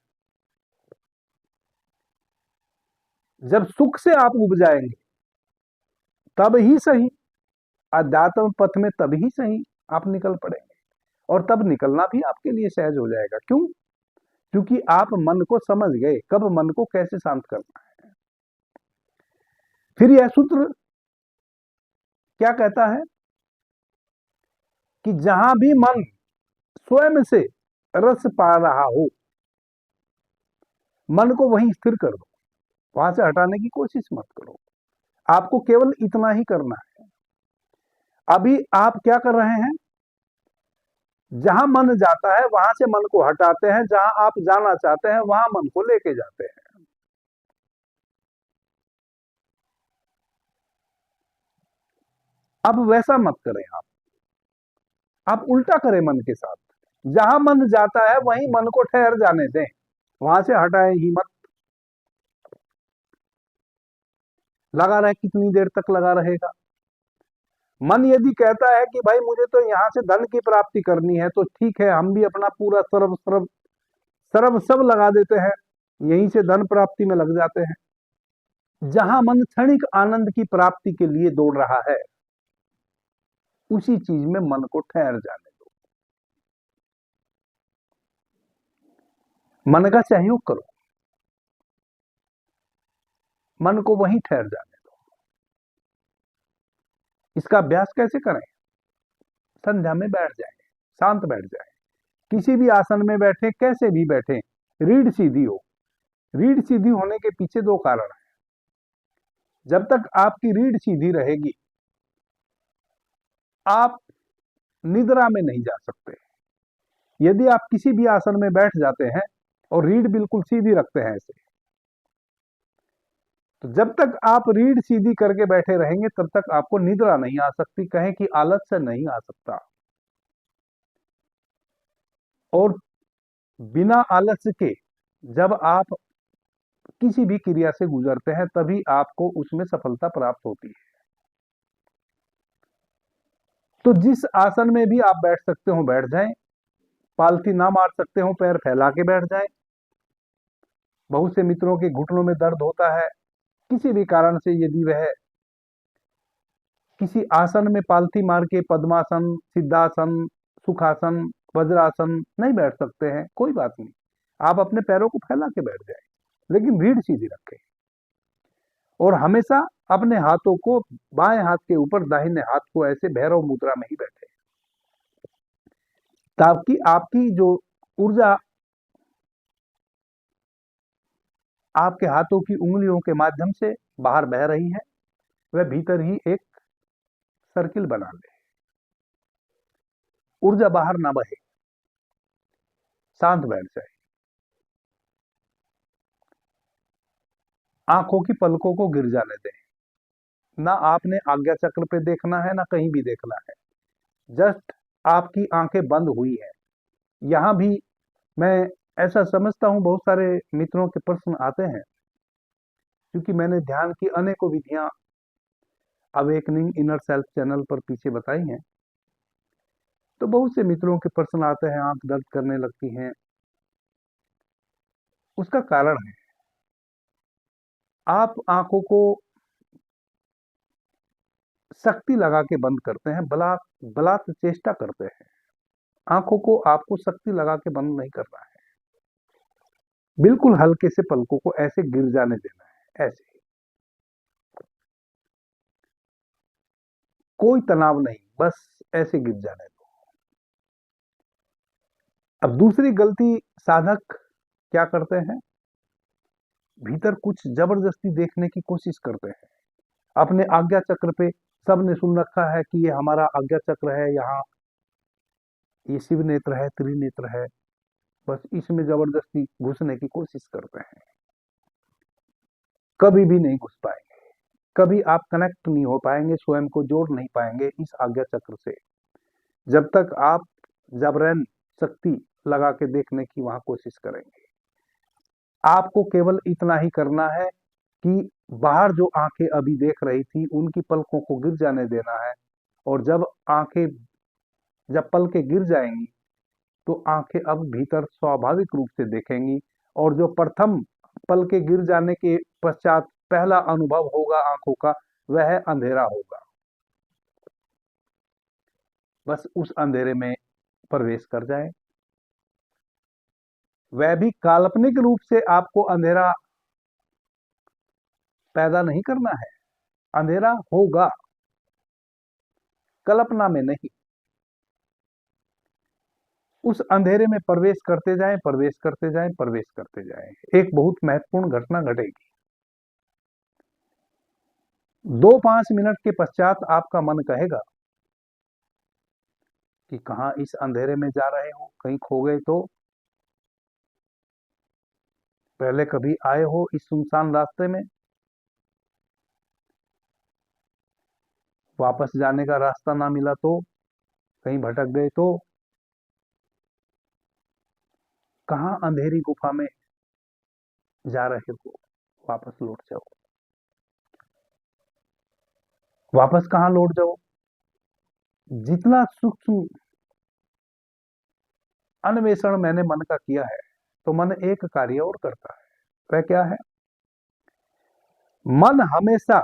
जब सुख से आप उब जाएंगे तब ही सही, अध्यात्म पथ में तब ही सही आप निकल पड़ेंगे, और तब निकलना भी आपके लिए सहज हो जाएगा। क्यों? क्योंकि आप मन को समझ गए, कब मन को कैसे शांत करना है। फिर यह सूत्र क्या कहता है कि जहां भी मन स्वयं से रस पा रहा हो, मन को वहीं स्थिर कर दो, वहां से हटाने की कोशिश मत करो। आपको केवल इतना ही करना है। अभी आप क्या कर रहे हैं? जहां मन जाता है वहां से मन को हटाते हैं, जहां आप जाना चाहते हैं वहां मन को लेके जाते हैं। अब वैसा मत करें आप उल्टा करें मन के साथ। जहां मन जाता है वहीं मन को ठहर जाने दें, वहां से हटाएं ही मत। लगा रहे, कितनी देर तक लगा रहेगा? मन यदि कहता है कि भाई मुझे तो यहां से धन की प्राप्ति करनी है, तो ठीक है, हम भी अपना पूरा सर्व सर्व सर्व सब लगा देते हैं, यहीं से धन प्राप्ति में लग जाते हैं। जहां मन क्षणिक आनंद की प्राप्ति के लिए दौड़ रहा है, उसी चीज में मन को ठहर जाने दो। मन का सहयोग करो, मन को वहीं ठहर जाने दो। इसका अभ्यास कैसे करें? संध्या में बैठ जाए, शांत बैठ जाए, किसी भी आसन में बैठे, कैसे भी बैठे, रीढ़ सीधी हो। रीढ़ सीधी होने के पीछे दो कारण हैं। जब तक आपकी रीढ़ सीधी रहेगी, आप निद्रा में नहीं जा सकते। यदि आप किसी भी आसन में बैठ जाते हैं और रीढ़ बिल्कुल सीधी रखते हैं ऐसे, तो जब तक आप रीढ़ सीधी करके बैठे रहेंगे, तब तक आपको निद्रा नहीं आ सकती, कहें कि आलस्य नहीं आ सकता। और बिना आलस्य के जब आप किसी भी क्रिया से गुजरते हैं, तभी आपको उसमें सफलता प्राप्त होती है। तो जिस आसन में भी आप बैठ सकते हो बैठ जाएं, पालथी ना मार सकते हो पैर फैला के बैठ जाएं। बहुत से मित्रों के घुटनों में दर्द होता है, किसी भी कारण से यदि वह किसी आसन में पालथी मार के पद्मासन, सिद्धासन, सुखासन, वज्रासन नहीं बैठ सकते हैं, कोई बात नहीं, आप अपने पैरों को फैला के बैठ जाएं, लेकिन रीढ़ सीधी रखें। और हमेशा अपने हाथों को बाएं हाथ के ऊपर, दाहिने हाथ को ऐसे भैरव मुद्रा में ही बैठे, ताकि आपकी जो ऊर्जा आपके हाथों की उंगलियों के माध्यम से बाहर बह रही है, वह भीतर ही एक सर्किल बना ले, ऊर्जा बाहर ना बहे, शांत बैठ जाए। आंखों की पलकों को गिर जाने दें। ना आपने आज्ञा चक्र पे देखना है, ना कहीं भी देखना है, जस्ट आपकी आंखें बंद हुई है। यहां भी मैं ऐसा समझता हूं, बहुत सारे मित्रों के प्रश्न आते हैं, क्योंकि मैंने ध्यान की अनेकों विधियां अवेकनिंग इनर सेल्फ चैनल पर पीछे बताई हैं। तो बहुत से मित्रों के प्रश्न आते हैं, आंख दर्द करने लगती हैं। उसका कारण है, आप आंखों को शक्ति लगा के बंद करते हैं, बलात् चेष्टा करते हैं। आंखों को आपको शक्ति लगा के बंद नहीं करना है, बिल्कुल हल्के से पलकों को ऐसे गिर जाने देना है, ऐसे, कोई तनाव नहीं, बस ऐसे गिर जाने दो। अब दूसरी गलती साधक क्या करते हैं, भीतर कुछ जबरदस्ती देखने की कोशिश करते हैं। अपने आज्ञा चक्र पे सबने सुन रखा है कि ये हमारा आज्ञा चक्र है, यहाँ ये शिव नेत्र है, त्रिनेत्र है, बस इसमें जबरदस्ती घुसने की कोशिश करते हैं। कभी भी नहीं घुस पाएंगे, कभी आप कनेक्ट नहीं हो पाएंगे, स्वयं को जोड़ नहीं पाएंगे इस आज्ञा चक्र से, जब तक आप जबरन शक्ति लगा के देखने की वहां कोशिश करेंगे। आपको केवल इतना ही करना है कि बाहर जो आंखें अभी देख रही थी, उनकी पलकों को गिर जाने देना है। और जब पलकें गिर जाएंगी, तो आंखें अब भीतर स्वाभाविक रूप से देखेंगी, और जो प्रथम पलकें गिर जाने के पश्चात पहला अनुभव होगा आंखों का, वह अंधेरा होगा। बस उस अंधेरे में प्रवेश कर जाए। वह भी काल्पनिक रूप से आपको अंधेरा पैदा नहीं करना है, अंधेरा होगा, कल्पना में नहीं। उस अंधेरे में प्रवेश करते जाएं, प्रवेश करते जाएं, प्रवेश करते जाएं। एक बहुत महत्वपूर्ण घटना घटेगी। 2-5 मिनट के पश्चात आपका मन कहेगा कि कहां इस अंधेरे में जा रहे हो, कहीं खो गए तो? पहले कभी आए हो इस सुनसान रास्ते में? वापस जाने का रास्ता ना मिला तो, कहीं भटक गए तो, कहां अंधेरी गुफा में जा रहे हो, वापस लौट जाओ। वापस कहां लौट जाओ? जितना सूक्ष्म अन्वेषण मैंने मन का किया है, तो मन एक कार्य और करता है। वह क्या है? मन हमेशा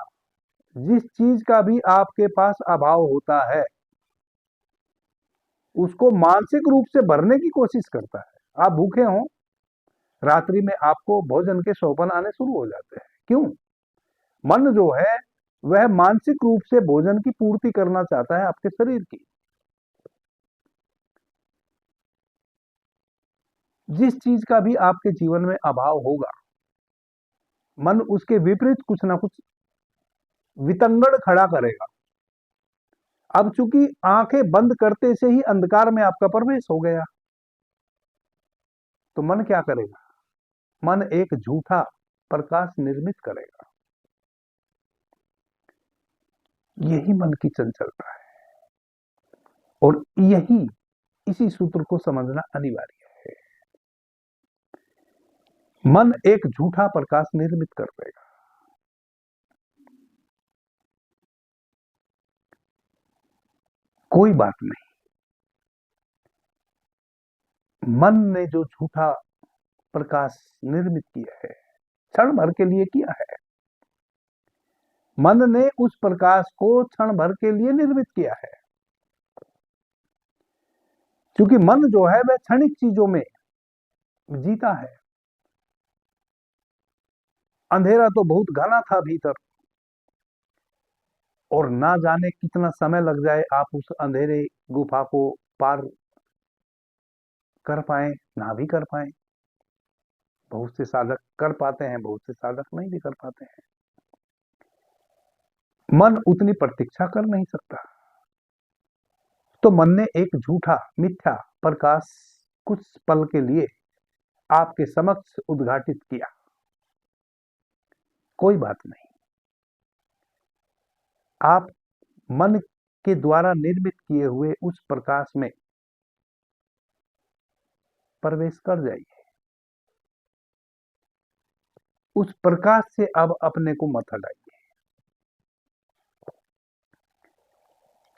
जिस चीज का भी आपके पास अभाव होता है, उसको मानसिक रूप से भरने की कोशिश करता है। आप भूखे हो, रात्रि में आपको भोजन के सौपन आने शुरू हो जाते हैं। क्यों? मन जो है वह मानसिक रूप से भोजन की पूर्ति करना चाहता है आपके शरीर की। जिस चीज का भी आपके जीवन में अभाव होगा, मन उसके विपरीत कुछ ना कुछ वितंगड़ खड़ा करेगा। अब चूंकि आंखें बंद करते से ही अंधकार में आपका प्रवेश हो गया, तो मन क्या करेगा? मन एक झूठा प्रकाश निर्मित करेगा। यही मन की चंचलता है, और यही इसी सूत्र को समझना अनिवार्य है। मन एक झूठा प्रकाश निर्मित कर देगा। कोई बात नहीं, मन ने जो झूठा प्रकाश निर्मित किया है, क्षण भर के लिए किया है। मन ने उस प्रकाश को क्षण भर के लिए निर्मित किया है, क्योंकि मन जो है वह क्षणिक चीजों में जीता है। अंधेरा तो बहुत घना था भीतर, और ना जाने कितना समय लग जाए आप उस अंधेरे गुफा को पार कर पाए, ना भी कर पाए। बहुत से साधक कर पाते हैं, बहुत से साधक नहीं भी कर पाते हैं। मन उतनी प्रतीक्षा कर नहीं सकता, तो मन ने एक झूठा मिथ्या प्रकाश कुछ पल के लिए आपके समक्ष उद्घाटित किया। कोई बात नहीं, आप मन के द्वारा निर्मित किए हुए उस प्रकाश में प्रवेश कर जाइए। उस प्रकाश से अब अपने को मत हटाइए,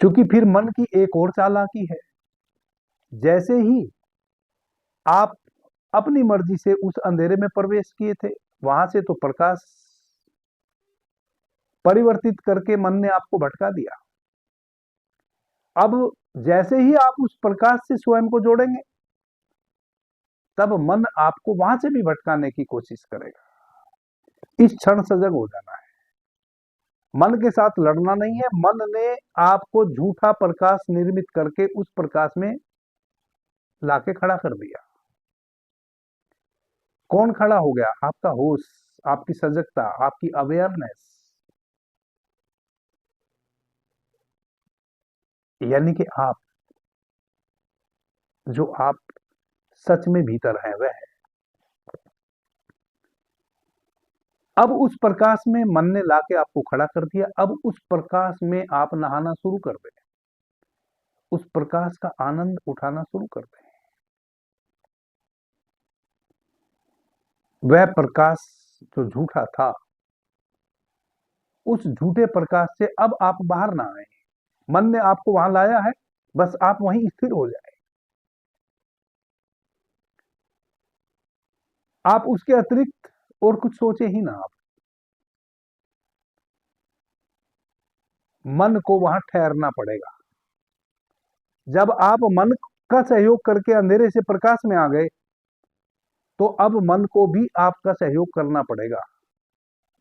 क्योंकि फिर मन की एक और चालाकी है। जैसे ही आप अपनी मर्जी से उस अंधेरे में प्रवेश किए थे, वहां से तो प्रकाश परिवर्तित करके मन ने आपको भटका दिया। अब जैसे ही आप उस प्रकाश से स्वयं को जोड़ेंगे, तब मन आपको वहां से भी भटकाने की कोशिश करेगा। इस क्षण सजग हो जाना है। मन के साथ लड़ना नहीं है। मन ने आपको झूठा प्रकाश निर्मित करके उस प्रकाश में लाके खड़ा कर दिया। कौन खड़ा हो गया? आपका होश, आपकी सजगता, आपकी अवेयरनेस। यानी कि आप जो आप सच में भीतर हैं वह है। अब उस प्रकाश में मन ने लाके आपको खड़ा कर दिया। अब उस प्रकाश में आप नहाना शुरू कर दें, उस प्रकाश का आनंद उठाना शुरू कर दें। वह प्रकाश जो झूठा था, उस झूठे प्रकाश से अब आप बाहर ना आए। मन ने आपको वहां लाया है, बस आप वहीं स्थिर हो जाए। आप उसके अतिरिक्त और कुछ सोचे ही ना। आप मन को वहां ठहरना पड़ेगा। जब आप मन का सहयोग करके अंधेरे से प्रकाश में आ गए, तो अब मन को भी आपका सहयोग करना पड़ेगा।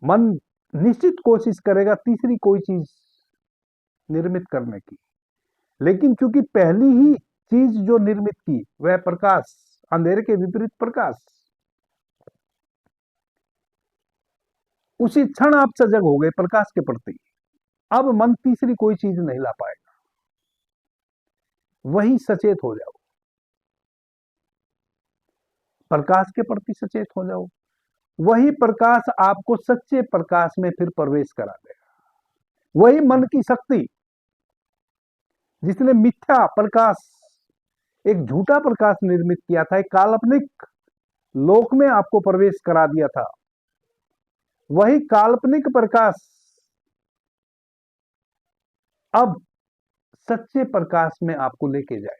मन निश्चित कोशिश करेगा तीसरी कोई चीज निर्मित करने की, लेकिन चूंकि पहली ही चीज जो निर्मित की वह प्रकाश, अंधेरे के विपरीत प्रकाश, उसी क्षण आप सजग हो गए प्रकाश के प्रति। अब मन तीसरी कोई चीज नहीं ला पाएगा। वही सचेत हो जाओ, प्रकाश के प्रति सचेत हो जाओ। वही प्रकाश आपको सच्चे प्रकाश में फिर प्रवेश करा देगा। वही मन की शक्ति जिसने मिथ्या प्रकाश, एक झूठा प्रकाश निर्मित किया था, एक काल्पनिक लोक में आपको प्रवेश करा दिया था, वही काल्पनिक प्रकाश अब सच्चे प्रकाश में आपको लेके जाएगा।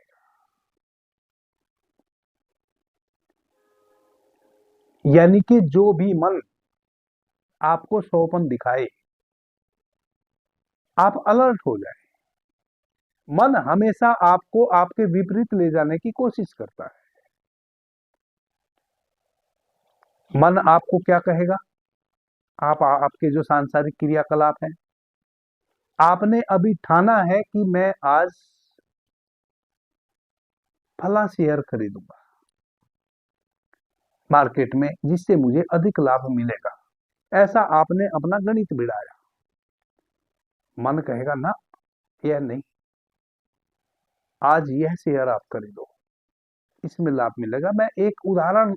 यानी कि जो भी मन आपको सौपन दिखाए, आप अलर्ट हो जाए। मन हमेशा आपको आपके विपरीत ले जाने की कोशिश करता है। मन आपको क्या कहेगा? आपके जो सांसारिक क्रियाकलाप हैं, आपने अभी ठाना है कि मैं आज फला शेयर खरीदूंगा मार्केट में, जिससे मुझे अधिक लाभ मिलेगा, ऐसा आपने अपना गणित बिड़ाया। मन कहेगा ना, यह नहीं, आज यह शेयर आप खरीदो, इसमें लाभ मिलेगा। मैं एक उदाहरण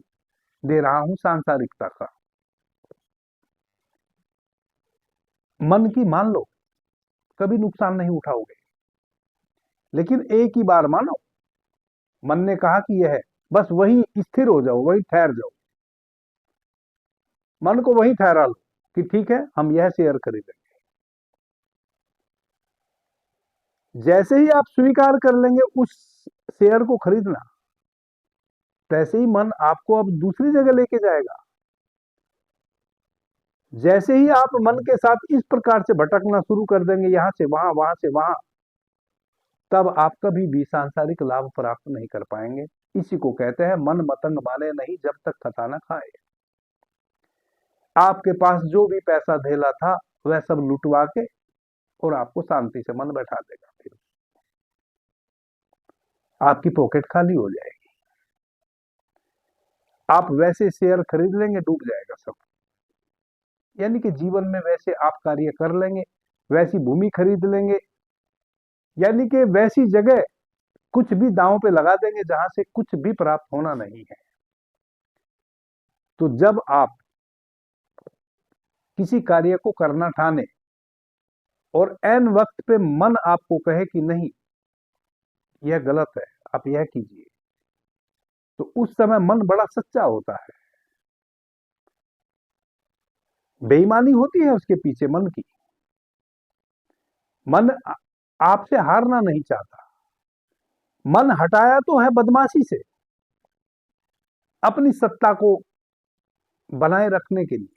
दे रहा हूं सांसारिकता का। मन की मान लो कभी नुकसान नहीं उठाओगे, लेकिन एक ही बार मानो, मन ने कहा कि यह है, बस वही स्थिर हो जाओ, वही ठहर जाओ। मन को वही ठहरा लो कि ठीक है, हम यह शेयर खरीदेंगे। जैसे ही आप स्वीकार कर लेंगे उस शेयर को खरीदना, तैसे ही मन आपको अब दूसरी जगह लेके जाएगा। जैसे ही आप मन के साथ इस प्रकार से भटकना शुरू कर देंगे, यहां से वहां, वहां से वहां, तब आप कभी भी सांसारिक लाभ प्राप्त नहीं कर पाएंगे। इसी को कहते हैं मन मतंग माने नहीं जब तक खता न खाए। आपके पास जो भी पैसा धेला था वह सब लुटवा के और आपको शांति से मन बैठा देगा, फिर आपकी पॉकेट खाली हो जाएगी। आप वैसे शेयर खरीद लेंगे, डूब जाएगा सब। यानी कि जीवन में वैसे आप कार्य कर लेंगे, वैसी भूमि खरीद लेंगे, यानी कि वैसी जगह कुछ भी दांव पे लगा देंगे जहां से कुछ भी प्राप्त होना नहीं है। तो जब आप किसी कार्य को करना ठाने और ऐन वक्त पे मन आपको कहे कि नहीं, यह गलत है, आप यह कीजिए, तो उस समय मन बड़ा सच्चा होता है। बेईमानी होती है उसके पीछे मन की। मन आपसे हारना नहीं चाहता। मन हटाया तो है बदमाशी से, अपनी सत्ता को बनाए रखने के लिए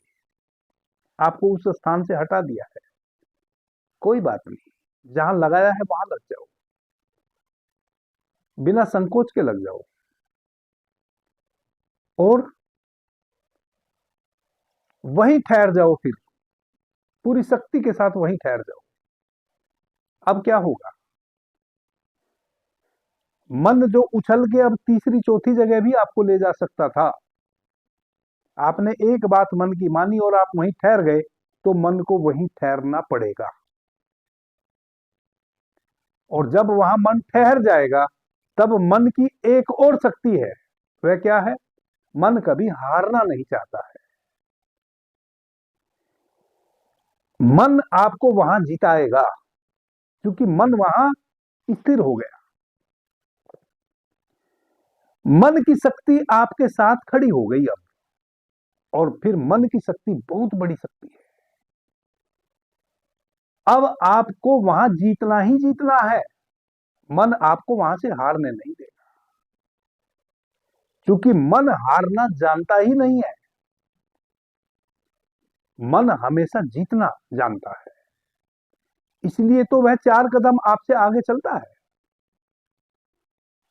आपको उस स्थान से हटा दिया है। कोई बात नहीं, जहां लगाया है वहां लग जाओ, बिना संकोच के लग जाओ और वहीं ठहर जाओ, फिर पूरी शक्ति के साथ वहीं ठहर जाओ। अब क्या होगा? मन जो उछल के अब तीसरी चौथी जगह भी आपको ले जा सकता था, आपने एक बात मन की मानी और आप वहीं ठहर गए, तो मन को वहीं ठहरना पड़ेगा। और जब वहां मन ठहर जाएगा, तब मन की एक और शक्ति है। वह क्या है? मन कभी हारना नहीं चाहता है। मन आपको वहां जिताएगा, क्योंकि मन वहां स्थिर हो गया। मन की शक्ति आपके साथ खड़ी हो गई अब, और फिर मन की शक्ति बहुत बड़ी शक्ति है। अब आपको वहां जीतना ही जीतना है। मन आपको वहां से हारने नहीं देगा, क्योंकि मन हारना जानता ही नहीं है। मन हमेशा जीतना जानता है। इसलिए तो वह 4 कदम आपसे आगे चलता है,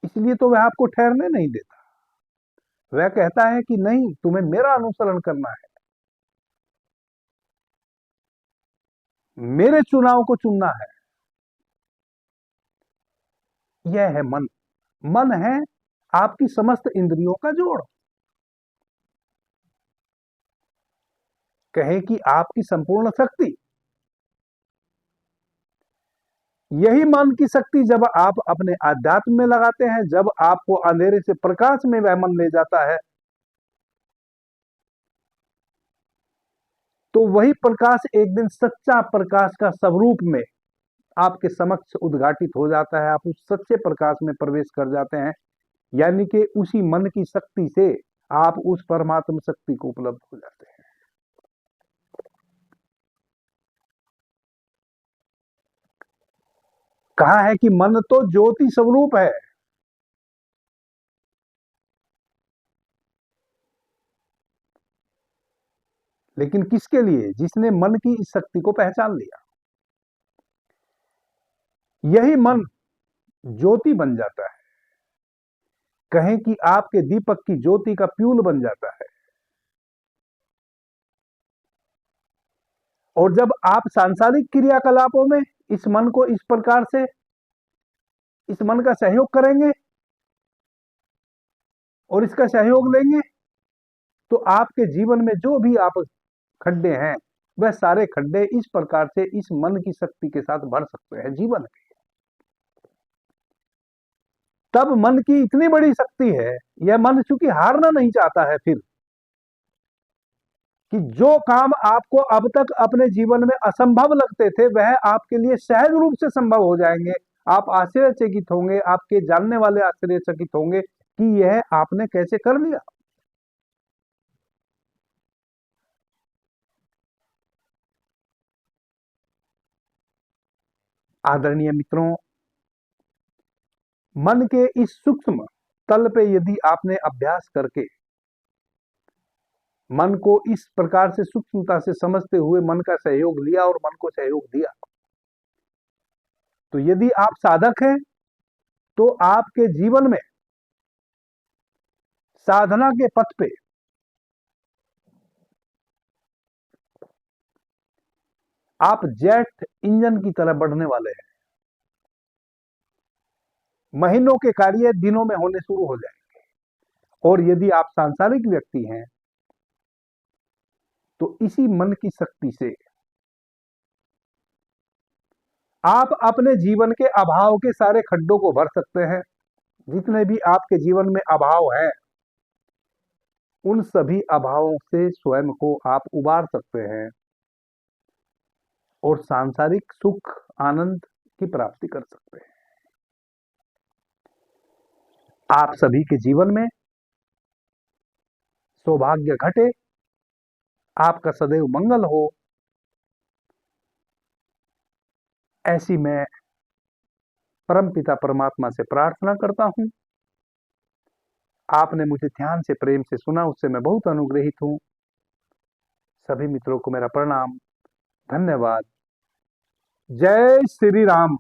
इसलिए तो वह आपको ठहरने नहीं देता। वह कहता है कि नहीं, तुम्हें मेरा अनुसरण करना है, मेरे चुनाव को चुनना है। यह है मन। मन है आपकी समस्त इंद्रियों का जोड़। कहे कि आपकी संपूर्ण शक्ति। यही मन की शक्ति जब आप अपने आध्यात्म में लगाते हैं, जब आपको अंधेरे से प्रकाश में वह मन ले जाता है, तो वही प्रकाश एक दिन सच्चा प्रकाश का स्वरूप में आपके समक्ष उद्घाटित हो जाता है, आप उस सच्चे प्रकाश में प्रवेश कर जाते हैं, यानी कि उसी मन की शक्ति से आप उस परमात्म शक्ति को उपलब्ध हो जाते हैं। कहा है कि मन तो ज्योति स्वरूप है, लेकिन किसके लिए? जिसने मन की इस शक्ति को पहचान लिया। यही मन ज्योति बन जाता है, कहें कि आपके दीपक की ज्योति का प्यूल बन जाता है। और जब आप सांसारिक क्रियाकलापों में इस मन को इस प्रकार से, इस मन का सहयोग करेंगे और इसका सहयोग लेंगे, तो आपके जीवन में जो भी आप खड्डे हैं, वह सारे खड्डे इस प्रकार से इस मन की शक्ति के साथ भर सकते हैं जीवन में। तब मन की इतनी बड़ी शक्ति है, यह मन चूंकि हारना नहीं चाहता है फिर, कि जो काम आपको अब तक अपने जीवन में असंभव लगते थे वह आपके लिए सहज रूप से संभव हो जाएंगे। आप आश्चर्यचकित होंगे, आपके जानने वाले आश्चर्यचकित होंगे कि यह आपने कैसे कर लिया। आदरणीय मित्रों, मन के इस सूक्ष्म तल पे यदि आपने अभ्यास करके मन को इस प्रकार से सूक्ष्मता से समझते हुए मन का सहयोग लिया और मन को सहयोग दिया, तो यदि आप साधक हैं तो आपके जीवन में साधना के पथ पे आप जेट इंजन की तरह बढ़ने वाले हैं। महीनों के कार्य दिनों में होने शुरू हो जाएंगे। और यदि आप सांसारिक व्यक्ति हैं तो इसी मन की शक्ति से आप अपने जीवन के अभाव के सारे खड्डों को भर सकते हैं। जितने भी आपके जीवन में अभाव हैं, उन सभी अभावों से स्वयं को आप उबार सकते हैं और सांसारिक सुख आनंद की प्राप्ति कर सकते हैं। आप सभी के जीवन में सौभाग्य घटे, आपका सदैव मंगल हो, ऐसी मैं परमपिता परमात्मा से प्रार्थना करता हूं। आपने मुझे ध्यान से प्रेम से सुना, उससे मैं बहुत अनुग्रहित हूं। सभी मित्रों को मेरा प्रणाम, धन्यवाद। जय श्री राम।